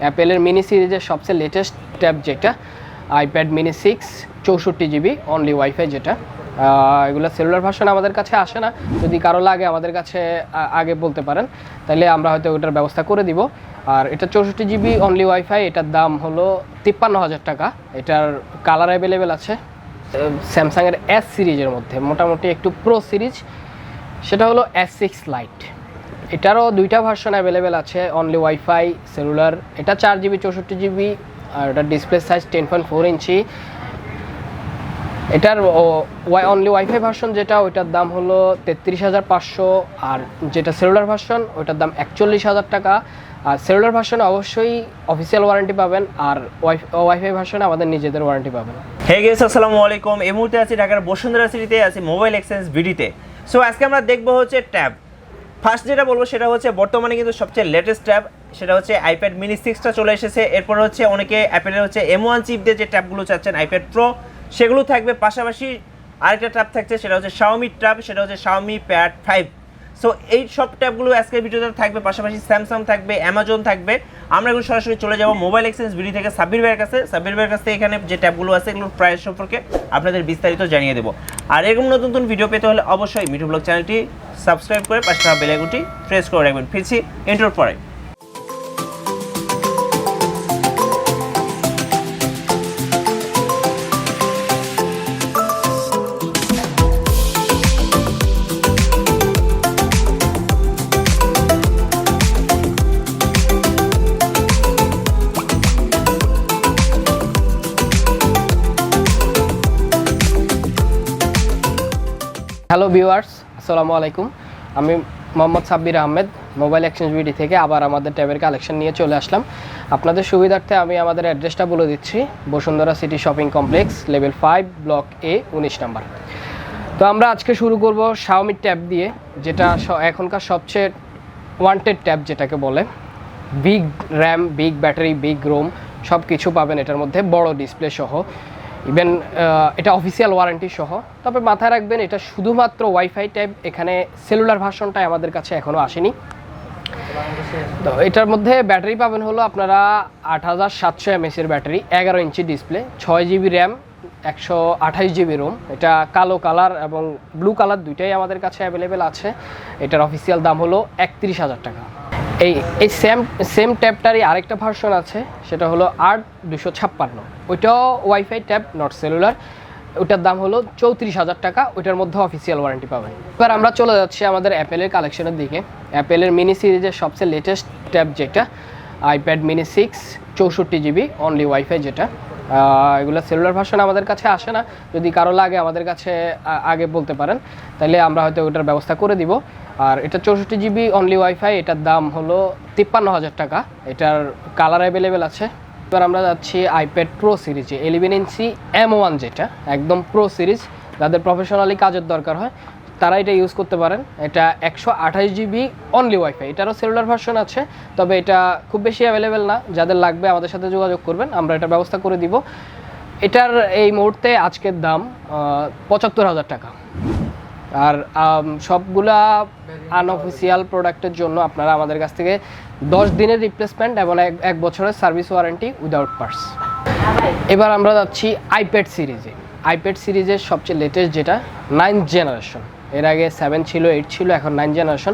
অ্যাপেলের মিনি সিরিজের সবচেয়ে লেটেস্ট ট্যাব যেটা iPad mini 6 64GB only wifi যেটা এগুলো সেলুলার ভার্সন আমাদের কাছে আসে না। যদি কারো লাগে আমাদের কাছে আগে বলতে পারেন, তাহলে আমরা হয়তো ওটার ব্যবস্থা করে দিব। আর এটা 64GB অনলি ওয়াইফাই, এটার দাম হলো 53,000 টাকা। এটার কালার অ্যাভেলেবেল আছে স্যামসাংয়ের S সিরিজের মধ্যে, মোটামুটি একটু প্রো সিরিজ, সেটা হলো S6 লাইট। এটারও দুইটা ভার্সন অ্যাভেলেবেল আছে, অনলি ওয়াইফাই সেলুলার। এটা 4GB 64GB আর এটার ডিসপ্লে সাইজ 10.4 ইঞ্চি। এটার অনলি ওয়াইফাই ভার্সন যেটা, ওইটার দাম হলো 33,500, আর যেটা সেলুলার ভার্সন ওইটার দাম 41,000 টাকা। আর সেলুলার ভার্সনে অবশ্যই অফিসিয়াল ওয়ারেন্টি পাবেন, আর ওয়াইফাই ভার্সনে আমাদের নিজেদের ওয়ারেন্টি পাবেন। হে গাইস, আসসালামু আলাইকুম। এই মুহূর্তে আছি ঢাকার বসুন্ধরা সিটিতে, আছি মোবাইল এক্সচেঞ্জ ভিডিতে। সো আজকে আমরা দেখবো হচ্ছে ট্যাব। ফার্স্ট যেটা বলবো সেটা হচ্ছে বর্তমানে কিন্তু সবচেয়ে লেটেস্ট ট্যাব, সেটা হচ্ছে আইপ্যাড মিনি 6টা চলে এসেছে। এরপর হচ্ছে অনেকে অ্যাপেলের হচ্ছে M1 চিপ দিয়ে যে ট্যাবগুলো চাচ্ছেন আইপ্যাড প্রো, সেগুলো থাকবে। পাশাপাশি আরেকটা ট্যাব থাকছে, সেটা হচ্ছে শাওমি ট্যাব, সেটা হচ্ছে শাওমি প্যাড 5। সো এই সব ট্যাবগুলো আজকের ভিডিওতে থাকবে। পাশাপাশি স্যামসাং থাকবে, অ্যামাজন থাকবে। আমরা এখন সরাসরি চলে যাব মোবাইল এক্সচেঞ্জ ভিডিও থেকে সাব্বির ভাইয়ের কাছে। সাব্বির ভাইয়ের কাছে এখানে যে ট্যাবগুলো আছে এগুলোর প্রাইস সম্পর্কে আপনাদের বিস্তারিত জানিয়ে দেবো। আর এরকম নতুন নতুন ভিডিও পেতে হলে অবশ্যই মিঠু ব্লগ চ্যানেলটি সাবস্ক্রাইব করে পাশে থাকা বেল আইকনটি প্রেস করে রাখবেন। ফিরছি ইন্ট্রোর পরে। হ্যালো ভিউয়ার্স, আসসালামু আলাইকুম। আমি মোহাম্মদ সাব্বির আহমেদ, মোবাইল এক্সচেঞ্জ ভিডি থেকে আবার আমাদের ট্যাবের কালেকশন নিয়ে চলে আসলাম। আপনাদের সুবিধার্থে আমি আমাদের অ্যাড্রেসটা বলে দিচ্ছি। Bashundhara city shopping complex, level 5, block A, 19 number. তো আমরা আজকে শুরু করব শাওমি ট্যাব দিয়ে, যেটা এখনকার সবচেয়ে ওয়ান্টেড ট্যাব যেটাকে বলে। Big RAM, big battery, big ROM সব কিছু পাবেন এটার মধ্যে, বড় ডিসপ্লে সহ। ইভেন এটা অফিসিয়াল ওয়ারেন্টি সহ। তবে মাথায় রাখবেন এটা শুধুমাত্র ওয়াইফাই ট্যাব, এখানে সেলুলার ভার্সনটাই আমাদের কাছে এখনও আসেনি। তো এটার মধ্যে ব্যাটারি পাবেন হলো আপনারা 8700 mAh battery, 11 inch display, 6GB RAM, 128GB ROM. এটা কালো কালার এবং ব্লু কালার দুইটাই আমাদের কাছে অ্যাভেলেবেল আছে। এটার অফিসিয়াল দাম হলো 31,000 টাকা। এই সেম ট্যাবটারই আরেকটা ভার্সন আছে, সেটা হলো 8256। ওইটাও ওয়াইফাই ট্যাব, নট সেলুলার। ওইটার দাম হলো 34,000 টাকা। ওইটার মধ্যে অফিসিয়াল ওয়ারেন্টি পাবেন। এবার আমরা চলে যাচ্ছি আমাদের অ্যাপেলের কালেকশনের দিকে। অ্যাপেলের মিনি সিরিজের সবচেয়ে লেটেস্ট ট্যাব যেটা iPad mini 6 64GB only wifi যেটা এগুলো সেলুলার ভার্সন আমাদের কাছে আসে না। যদি কারো লাগে আমাদের কাছে আগে বলতে পারেন, তাহলে আমরা হয়তো ওটার ব্যবস্থা করে দিব। আর এটা 64GB অনলি ওয়াইফাই, এটার দাম হলো 53,000 টাকা। এটার কালার অ্যাভেলেবেল আছে। এবার আমরা যাচ্ছি আইপ্যাড প্রো সিরিজে, 11 ইঞ্চি M1 যেটা একদম প্রো সিরিজ। যাদের প্রফেশনালি কাজের দরকার হয় তারা এটা ইউজ করতে পারেন। এটা 128GB অনলি ওয়াইফাই। এটারও সেলুলার ভার্সন আছে, তবে এটা খুব বেশি অ্যাভেলেবেল না। যাদের লাগবে আমাদের সাথে যোগাযোগ করবেন, আমরা এটা ব্যবস্থা করে দিব। এটার এই মুহূর্তে আজকের দাম 75,000 টাকা। আর সবগুলা আনঅফিসিয়াল প্রোডাক্টের জন্য আপনারা আমাদের কাছ থেকে 10 দিনের রিপ্লেসমেন্ট এবং 1 বছরের সার্ভিস ওয়ারেন্টি উইদাউট পার্টস। এবার আমরা যাচ্ছি আইপ্যাড সিরিজে। আইপ্যাড সিরিজের সবচেয়ে লেটেস্ট যেটা 9th জেনারেশন। এর আগে 7 ছিল, 8 ছিল, এখন 9th জেনারেশন।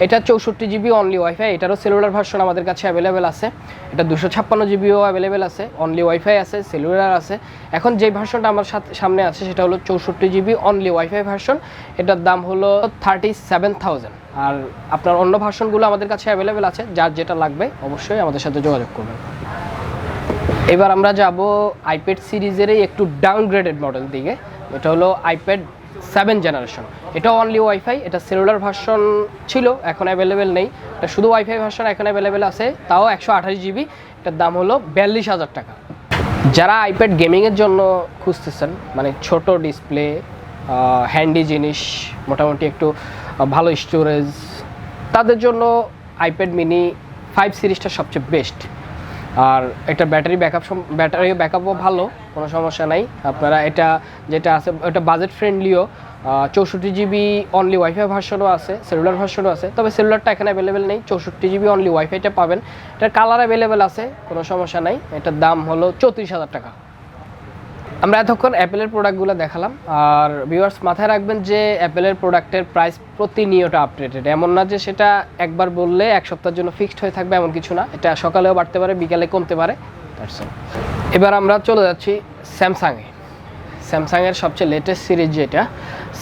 এটা 64GB অনলি ওয়াইফাই। এটারও সেলুলার ভার্সন আমাদের কাছে অ্যাভেলেবেল আছে। এটা 256GBও অ্যাভেলেবেল আছে, অনলি ওয়াইফাই আছে, সেলুলার আছে। এখন যে ভার্সনটা আমার সামনে আছে সেটা হলো 64GB অনলি ওয়াইফাই ভার্সন। এটার দাম হলো 37,000। আর আপনার অন্য ভার্সনগুলো আমাদের কাছে অ্যাভেলেবেল আছে, যার যেটা লাগবে অবশ্যই আমাদের সাথে যোগাযোগ করবেন। এবার আমরা যাব আইপ্যাড সিরিজেরই একটু ডাউনগ্রেডেড মডেল দিকে। এটা হলো আইপ্যাড 7 জেনারেশন। এটা অনলি ওয়াইফাই। এটা সেলুলার ভার্সন ছিল, এখন অ্যাভেলেবেল নেই। এটা শুধু ওয়াইফাই ভার্সন এখন অ্যাভেলেবেল আছে, তাও 128GB। এটার দাম হলো 42,000 টাকা। যারা আইপ্যাড গেমিংয়ের জন্য খুঁজতেছেন, মানে ছোট ডিসপ্লে, হ্যান্ডি জিনিস, মোটামুটি একটু ভালো স্টোরেজ, তাদের জন্য আইপ্যাড মিনি 5 সিরিজটা সবচেয়ে বেস্ট। আর এটা ব্যাটারি ব্যাকআপও ভালো, কোনো সমস্যা নাই। আপনারা এটা যেটা আছে ওটা বাজেট ফ্রেন্ডলিও, 64 GB অনলি ওয়াইফাই ভার্সনও আছে, সেলুলার ভার্সনও আছে, তবে সেলুলারটা এখানে অ্যাভেলেবেল নেই। 64 GB অনলি ওয়াইফাইটা পাবেন, এটার কালার অ্যাভেলেবেল আছে, কোনো সমস্যা নাই। এটার দাম হলো 34,000 টাকা। আমরা এতক্ষণ অ্যাপেলের প্রোডাক্টগুলো দেখালাম। আর ভিউয়ার্স মাথায় রাখবেন যে অ্যাপেলের প্রোডাক্টের প্রাইস প্রতিনিয়ত আপডেটেড, এমন না যে সেটা একবার বললে এক সপ্তাহের জন্য ফিক্সড হয়ে থাকবে, এমন কিছু না। এটা সকালেও বাড়তে পারে, বিকালে কমতে পারে। এবার আমরা চলে যাচ্ছি স্যামসাংয়ে। স্যামসাংয়ের সবচেয়ে লেটেস্ট সিরিজ যেটা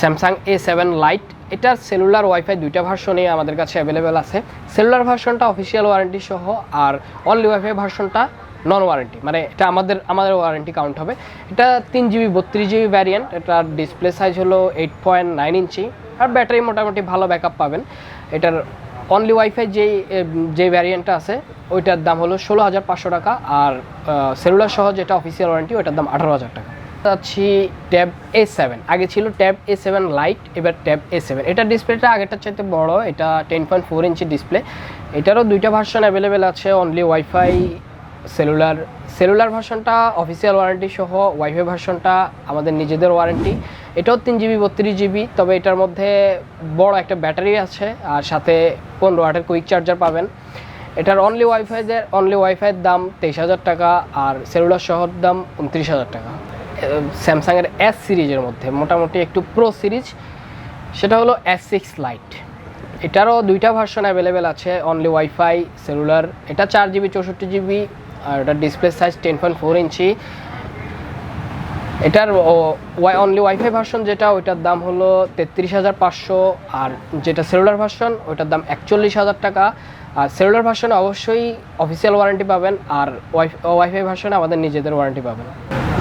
স্যামসাং A7 লাইট, এটার সেলুলার ওয়াইফাই দুইটা ভার্সনই আমাদের কাছে অ্যাভেলেবেল আছে। সেলুলার ভার্সনটা অফিসিয়াল ওয়ারেন্টি সহ, আর অনলি ওয়াইফাই ভার্সনটা নন ওয়ারেন্টি, মানে এটা আমাদের ওয়ারেন্টি কাউন্ট হবে। এটা 3GB 32GB ভ্যারিয়েন্ট, এটার ডিসপ্লে সাইজ হলো 8.9 ইঞ্চি, আর ব্যাটারি মোটামুটি ভালো ব্যাকআপ পাবেন। এটার অনলি ওয়াইফাই যে ভ্যারিয়েন্টটা আছে ওইটার দাম হলো 16,500 টাকা, আর সেলুলার সহ যেটা অফিসিয়াল ওয়ারেন্টি ওইটার দাম 18,000 টাকা। আছি ট্যাব A7, আগে ছিল ট্যাব A7 লাইট, এবার ট্যাব A7। এটার ডিসপ্লেটা আগেরটার চাইতে বড়, এটা 10.4 ইঞ্চি ডিসপ্লে। এটারও দুইটা ভার্সন অ্যাভেলেবেল আছে, অনলি ওয়াইফাই, সেলুলার ভার্সনটা অফিসিয়াল ওয়ারেন্টি সহ, ওয়াইফাই ভার্সনটা আমাদের নিজেদের ওয়ারেন্টি। এটাও 3GB 32GB, তবে এটার মধ্যে বড় একটা ব্যাটারি আছে, আর সাথে 15 ওয়াটের কুইক চার্জার পাবেন। এটার অনলি ওয়াইফাইয়ের দাম 23,000 টাকা, আর সেলুলার সহ দাম 29,000 টাকা। স্যামসাংয়ের S সিরিজের মধ্যে মোটামুটি একটু প্রো সিরিজ, সেটা হলো S6 লাইট। এটারও দুইটা ভার্সন অ্যাভেলেবেল আছে, অনলি ওয়াইফাই, সেলুলার। এটা 4GB 64GB, আর এটার ডিসপ্লে সাইজ 10.4 ইঞ্চি। এটার অনলি ওয়াইফাই ভার্সন যেটা ওইটার দাম হলো 33,500, আর যেটা সেলুলার ভার্সন ওইটার দাম 41,000 টাকা। আর সেলুলার ভার্সনে অবশ্যই অফিসিয়াল ওয়ারেন্টি পাবেন, আর ওয়াইফাই ভার্সনে আমাদের নিজেদের ওয়ারেন্টি পাবেন।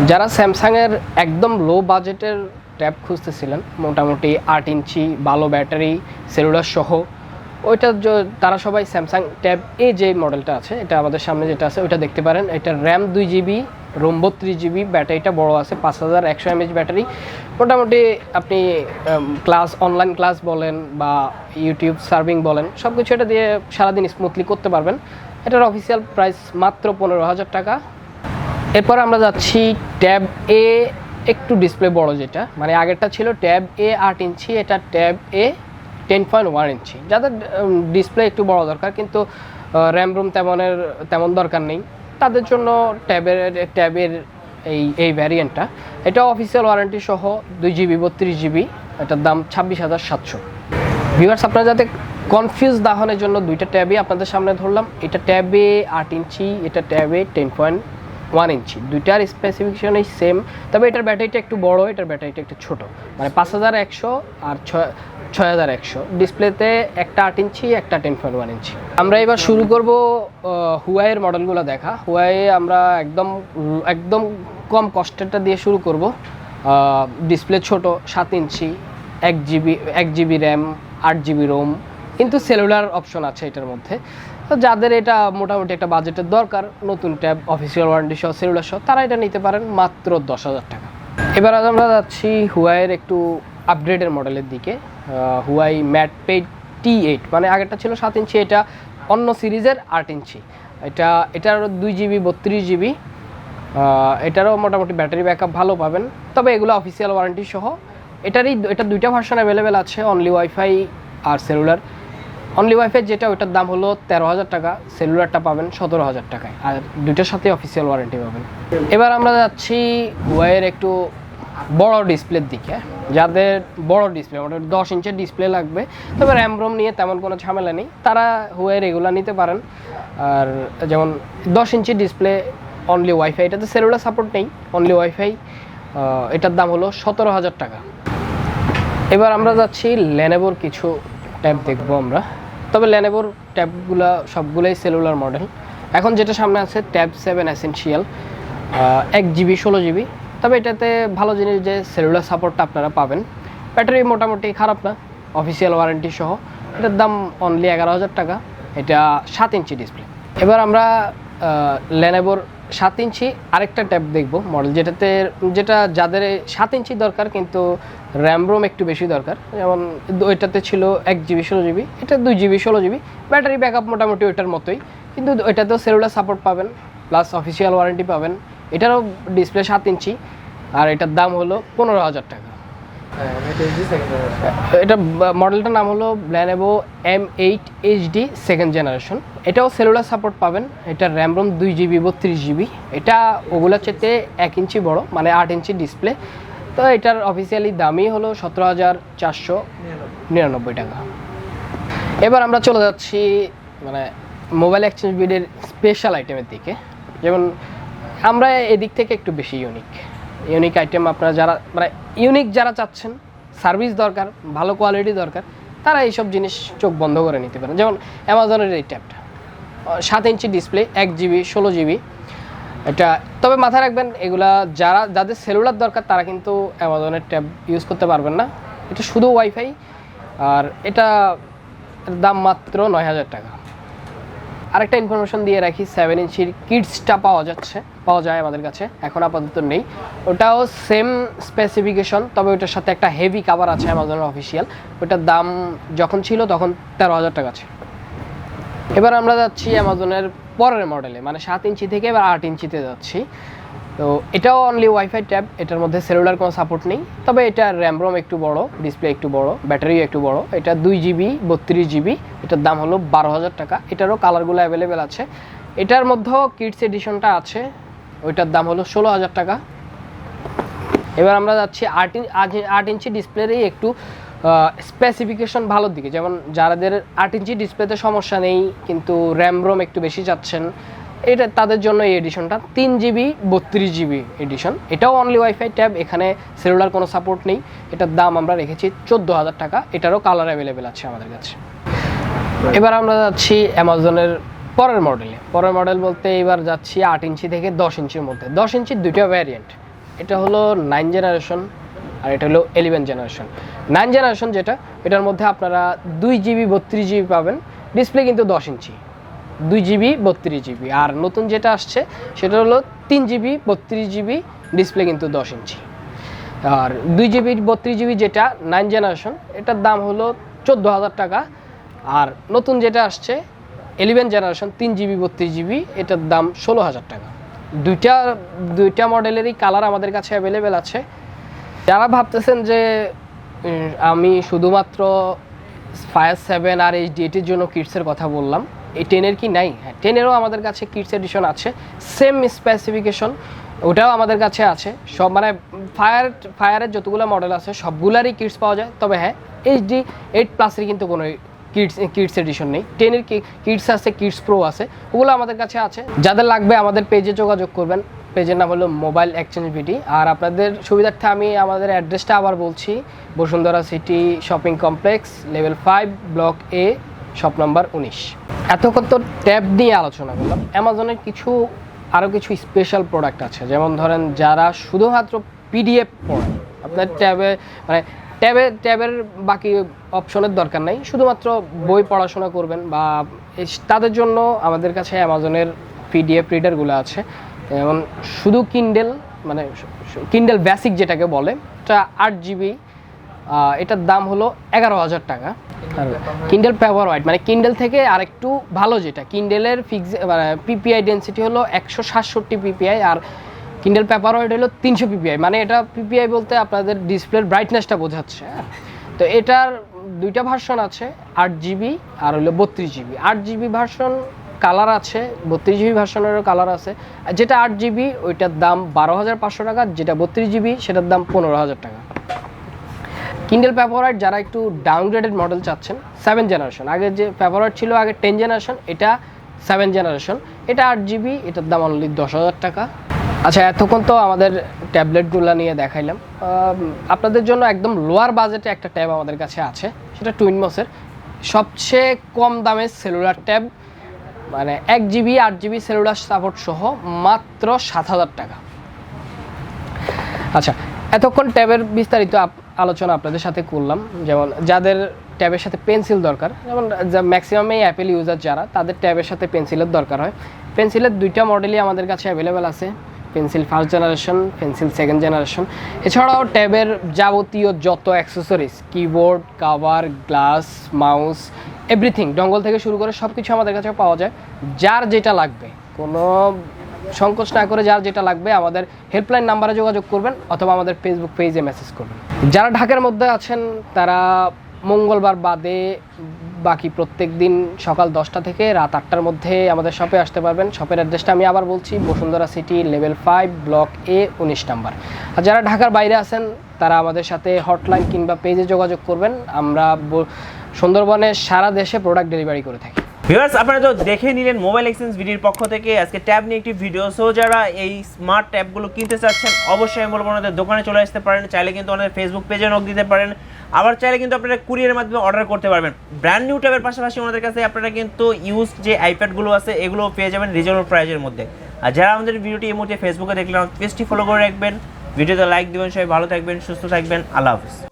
যারা স্যামসাংয়ের একদম লো বাজেটের ট্যাব খুঁজতেছিলেন, মোটামুটি 8 ইঞ্চি ভালো ব্যাটারি সেলুলার সহ, তারা সবাই স্যামসাং ট্যাব এ যে মডেলটা আছে, এটা আমাদের সামনে যেটা আছে ওইটা দেখতে পারেন। এটা র্যাম 2GB, রোম 32GB, ব্যাটারিটা বড় আছে, 5100 mAh ব্যাটারি। মোটামুটি আপনি অনলাইন ক্লাস বলেন বা ইউটিউব সার্ভিং বলেন, সব কিছু এটা দিয়ে সারাদিন স্মুথলি করতে পারবেন। এটার অফিসিয়াল প্রাইস মাত্র 15,000 টাকা। এরপর আমরা যাচ্ছি ট্যাব এ, একটু ডিসপ্লে বড় যেটা, মানে আগেরটা ছিল ট্যাব এ 8 ইঞ্চি, এটা ট্যাব এ 10.1 ইঞ্চি। যাদের ডিসপ্লে একটু বড় দরকার কিন্তু র্যাম রুম তেমন দরকার নেই, তাদের জন্য ট্যাবের এই ভ্যারিয়েন্টটা। এটা অফিসিয়াল ওয়ারেন্টি সহ 2GB 32GB, এটার দাম 26,700। ভিউয়ার্স আপনারা যাতে কনফিউজ না হওয়ার জন্য দুইটা ট্যাবই আপনাদের সামনে ধরলাম। এটা ট্যাবে 8 ইঞ্চি, এটা ট্যাবে 10.1 ইঞ্চি, দুইটার স্পেসিফিকেশনই সেম, তবে এটার ব্যাটারিটা একটু বড়, এটার ব্যাটারিটা একটু ছোট, মানে 5100 আর 6100। ডিসপ্লেতে একটা 8 ইঞ্চি, একটা 10.1 ইঞ্চি। আমরা এবার শুরু করব হুয়াইয়ের মডেলগুলো দেখা। হুয়াইয়ে আমরা একদম কম কস্টেরটা দিয়ে শুরু করব। ডিসপ্লে ছোট, 7 ইঞ্চি, 1GB র্যাম, 8GB রোম, কিন্তু সেলুলার অপশন আছে এটার মধ্যে। তো যাদের এটা মোটামুটি একটা বাজেটের দরকার, নতুন ট্যাব অফিসিয়াল ওয়ারেন্টি সহ সেলুলার সহ, তারা এটা নিতে পারেন মাত্র 10,000 টাকা। এবার আমরা যাচ্ছি হুয়াইয়ের একটু আপগ্রেডের মডেলের দিকে। হুয়াই ম্যাট পেড T8, মানে আগেরটা ছিল 7 ইঞ্চি, এটা অন্য সিরিজের 8 ইঞ্চি। এটারও 2GB 32GB, এটারও মোটামুটি ব্যাটারি ব্যাকআপ ভালো পাবেন, তবে এগুলো অফিসিয়াল ওয়ারেন্টি সহ। এটা দুইটা ভার্সন অ্যাভেলেবেল আছে, অনলি ওয়াইফাই আর সেলুলার। অনলি ওয়াইফাই যেটা ওইটার দাম হলো 13,000 টাকা, সেলুলারটা পাবেন 17,000 টাকায়, আর দুইটার সাথে অফিসিয়াল ওয়ারেন্টি পাবেন। এবার আমরা যাচ্ছি হুয়াইয়ের একটু বড় ডিসপ্লের দিকে। যাদের বড় ডিসপ্লে, মোটামুটি 10 ইঞ্চের ডিসপ্লে লাগবে, তবে র্যাম রোম নিয়ে তেমন কোনো ঝামেলা নেই, তারা হুয়াইয়ের এগুলো নিতে পারেন। আর যেমন 10 ইঞ্চি ডিসপ্লে অনলি ওয়াইফাই, এটাতে সেলুলার সাপোর্ট নেই, অনলি ওয়াইফাই, এটার দাম হলো 17,000 টাকা। এবার আমরা যাচ্ছি লেনোভোর কিছু ট্যাব দেখবো আমরা, তবে লেনোভোর ট্যাবগুলো সবগুলোই সেলুলার মডেল। এখন যেটা সামনে আছে ট্যাব 7 এসেনশিয়াল, 1GB 16GB, তবে এটাতে ভালো জিনিস যে সেলুলার সাপোর্টটা আপনারা পাবেন। ব্যাটারি মোটামুটি খারাপ না, অফিসিয়াল ওয়ারেন্টি সহ। এটার দাম অনলি 11,000 টাকা, এটা 7 ইঞ্চি ডিসপ্লে। এবার আমরা লেনোভোর 7 ইঞ্চি আরেকটা ট্যাব দেখব মডেল, যেটা যাদের 7 ইঞ্চি দরকার কিন্তু র্যাম রোম একটু বেশি দরকার। যেমন ওইটাতে ছিল 1GB 16GB, এটা 2GB 16GB, ব্যাটারি ব্যাকআপ মোটামুটি ওইটার মতোই, কিন্তু ওইটাতেও সেলুলার সাপোর্ট পাবেন প্লাস অফিসিয়াল ওয়ারেন্টি পাবেন। এটারও ডিসপ্লে 7 ইঞ্চি, আর এটার দাম হলো 15,000 টাকা। এটা মডেলটার নাম হলো Lenovo M8 HD second generation. এটাও সেলুলার সাপোর্ট পাবেন। এটা র্যাম রোম 2GB 32GB। এটা ওগুলোর চেয়ে 1 ইঞ্চি বড়, মানে 8 ইঞ্চি ডিসপ্লে। তো এটার অফিসিয়ালি দামই হলো 17,499 টাকা। এবার আমরা চলে যাচ্ছি মানে মোবাইল এক্সচেঞ্জ বিডের স্পেশাল আইটেমের দিকে। যেমন আমরা এদিক থেকে একটু বেশি ইউনিক আইটেম, আপনারা যারা মানে ইউনিক যারা চাচ্ছেন, সার্ভিস দরকার, ভালো কোয়ালিটি দরকার, তারা এইসব জিনিস চোখ বন্ধ করে নিতে পারেন। যেমন অ্যামাজনের এই ট্যাবটা 7 ইঞ্চি ডিসপ্লে, 1GB 16GB। এটা তবে মাথায় রাখবেন, এগুলা যাদের সেলুলার দরকার তারা কিন্তু অ্যামাজনের ট্যাব ইউজ করতে পারবেন না। এটা শুধু ওয়াইফাই, আর এটা দাম মাত্র 9,000 টাকা। আরেকটা ইনফরমেশন দিয়ে রাখি, 7 ইঞ্চির কিডসটা পাওয়া যায় আমাদের কাছে, এখন আপাতত নেই। ওটাও সেম স্পেসিফিকেশন, তবে ওটার সাথে একটা হেভি কাভার আছে অ্যামাজনের অফিসিয়াল। ওটার দাম যখন ছিল তখন 13,000 টাকা ছিল। এবার আমরা যাচ্ছি অ্যামাজনের পরের মডেলে, মানে 7 ইঞ্চি থেকে এবার 8 ইঞ্চিতে যাচ্ছি। তো এটাও অনলি ওয়াইফাই ট্যাব, এটার মধ্যে সেলুলার কোনো সাপোর্ট নেই। তবে এটা র্যাম রোম একটু বড়, ডিসপ্লে একটু বড়, ব্যাটারিও একটু বড়। এটা 2GB 32GB। এটার দাম হলো 12,000 টাকা। এটারও কালারগুলো অ্যাভেলেবেল আছে। এটার মধ্যেও কিডস এডিশনটা আছে, ওইটার দাম হলো 16,000 টাকা। এবার আমরা যাচ্ছি 8 ইঞ্চি ডিসপ্লেরই একটু স্পেসিফিকেশন ভালোর দিকে। যেমন যাদের 8 ইঞ্চি ডিসপ্লেতে সমস্যা নেই কিন্তু র্যাম রোম একটু বেশি চাচ্ছেন, এটা তাদের জন্য এই এডিশনটা 3GB 32GB এডিশন। এটাও অনলি ওয়াইফাই ট্যাব, এখানে সেলুলার কোনো সাপোর্ট নেই। এটার দাম আমরা রেখেছি 14,000 টাকা। এটারও কালার অ্যাভেলেবেল আছে আমাদের কাছে। এবার আমরা যাচ্ছি অ্যামাজনের পরের মডেল বলতে এবার যাচ্ছি 8 ইঞ্চি থেকে 10 ইঞ্চির মধ্যে। 10 ইঞ্চির দুইটা ভ্যারিয়েন্ট, এটা হলো 9 জেনারেশন আর এটা হলো 11 জেনারেশন। 9 জেনারেশন যেটা, এটার মধ্যে আপনারা 2GB 32GB পাবেন, ডিসপ্লে কিন্তু 10 ইঞ্চি, 2GB 32GB। আর নতুন যেটা আসছে সেটা হলো 3GB 32GB, ডিসপ্লে কিন্তু 10 ইঞ্চি। আর 2GB 32GB যেটা 9 জেনারেশন, এটার দাম হলো 14,000 টাকা। আর নতুন যেটা আসছে 11 জেনারেশন 3GB 32GB, এটার দাম 16,000 টাকা। দুইটা মডেলেরই কালার আমাদের কাছে অ্যাভেলেবেল আছে। যারা ভাবতেছেন যে আমি শুধুমাত্র Fire 7 আর HD8 জন্য কিডসের কথা বললাম, এই 10-এর কি নাই? হ্যাঁ, 10-এরও আমাদের কাছে কিডস এডিশন আছে, সেম স্পেসিফিকেশন, ওটাও আমাদের কাছে আছে। সব মানে ফায়ারের যতগুলো মডেল আছে সবগুলারই কিডস পাওয়া যায়। তবে হ্যাঁ, HD8+এর কিন্তু কোনো কিডস এডিশন নেই। 10-এর কিডস আছে, কিডস প্রো আছে, ওগুলো আমাদের কাছে আছে। যাদের লাগবে আমাদের পেজে যোগাযোগ করবেন। পেজের নাম হলো মোবাইল এক্সচেঞ্জ বিডি। আর আপনাদের সুবিধার্থে আমি আমাদের অ্যাড্রেসটা আবার বলছি, Bashundhara city shopping complex, level 5, block A, shop number 19। এতক্ষণ তো ট্যাব নিয়ে আলোচনা করলাম। অ্যামাজনের আরও কিছু স্পেশাল প্রোডাক্ট আছে। যেমন ধরেন যারা শুধুমাত্র PDF পড়েন, আপনার ট্যাবের বাকি অপশনের দরকার নাই, শুধুমাত্র বই পড়াশোনা করবেন, বা তাদের জন্য আমাদের কাছে অ্যামাজনের PDF রিডারগুলো আছে। যেমন শুধু কিন্ডেল বেসিক যেটাকে বলে, এটা 8GB, এটার দাম হলো 11,000 টাকা। আর কিন্ডেল পেপারওয়েট মানে কিন্ডেল থেকে আরেকটু ভালো, যেটা কিন্ডেলের PPI ডেন্সিটি হলো 167 PPI, আর কিন্ডেল পেপারওয়েট হলো 300 PPI। মানে এটা PPI বলতে আপনাদের ডিসপ্লের ব্রাইটনেসটা বোঝাচ্ছে। তো এটার দুইটা ভার্সন আছে, 8GB আর হলো 32GB। 8GB ভার্সন কালার আছে, 32GB ভার্সনেরও কালার আছে। যেটা 8GB ওইটার দাম 12,500 টাকা, যেটা 32GB সেটার দাম 15,000 টাকা। কিন্ডেল পেপারওয়েট যারা একটু ডাউনগ্রেডেড মডেল চাচ্ছেন, 7 জেনারেশন, আগে যে পেপারওয়েট ছিল আগে 10 জেনারেশন, এটা 7 জেনারেশন, এটা 8GB, এটার দাম অনলি 10,000 টাকা। আচ্ছা, এতক্ষণ তো আমাদের ট্যাবলেটগুলো নিয়ে দেখাইলাম। আপনাদের জন্য একদম লোয়ার বাজেটে একটা ট্যাব আমাদের কাছে আছে, সেটা টুইনমসের সবচেয়ে কম দামের সেলুলার ট্যাব, মানে 1GB 8GB সেলুলার সাপোর্ট সহ মাত্র 7,000 টাকা। আচ্ছা, এতক্ষণ ট্যাবের বিস্তারিত আলোচনা আপনাদের সাথে করলাম। যেমন যাদের ট্যাবের সাথে পেন্সিল দরকার, যেমন ম্যাক্সিমামই অ্যাপেল ইউজার যারা, তাদের ট্যাবের সাথে পেন্সিলের দরকার হয়। পেন্সিলের দুইটা মডেলই আমাদের কাছে অ্যাভেলেবেল আছে, pencil 1st generation, pencil 2nd generation. এছাড়াও ট্যাবের যাবতীয় যত accessories, keyboard, cover, glass, mouse, everything, dongle থেকে শুরু করে সব কিছু আমাদের কাছে পাওয়া যায়। যার যেটা লাগবে, কোনো সংকোচ না করে যার যেটা লাগবে আমাদের হেল্পলাইন নাম্বারে যোগাযোগ করবেন অথবা আমাদের ফেসবুক পেজে মেসেজ করবেন। যারা ঢাকার মধ্যে আছেন তারা মঙ্গলবার বাদে বাকি প্রত্যেক দিন সকাল 10টা থেকে রাত 8টার মধ্যে আমাদের শপে আসতে পারবেন। শপের অ্যাড্রেসটা আমি আবার বলছি, Bashundhara city level 5 block A 19 number. আর যারা ঢাকার বাইরে আছেন তারা আমাদের সাথে হটলাইন কিংবা পেজে যোগাযোগ করবেন। আমরা সুন্দরবনে সারা দেশে প্রোডাক্ট ডেলিভারি করে থাকি। ভিউয়ার্স, আপনারা তো দেখে নিলেন মোবাইল এক্সচেঞ্জ ভিডিওর পক্ষ থেকে আজকে ট্যাব নিয়ে একটি ভিডিও। সো যারা এই স্মার্ট ট্যাবগুলো কিনতে চাচ্ছেন অবশ্যই আমি বলবো ওনাদের দোকানে চলে আসতে পারেন। চাইলে কিন্তু ওনাদের ফেসবুক পেজে নক দিতে পারেন, আবার চাইলে কিন্তু আপনারা কুরিয়ারের মাধ্যমে অর্ডার করতে পারবেন। ব্র্যান্ড নিউ ট্যাবের পাশাপাশি ওনাদের কাছে আপনারা কিন্তু ইউজ যে আইপ্যাডগুলো আছে এগুলো পেয়ে যাবেন রিজনেবল প্রাইসের মধ্যে। আর যারা আমাদের ভিডিওটি এই মুহূর্তে ফেসবুকে দেখলেন পেজটি ফলো করে রাখবেন, ভিডিওতে লাইক দেবেন। সবাই ভালো থাকবেন, সুস্থ থাকবেন, আল্লাহ হাফিজ।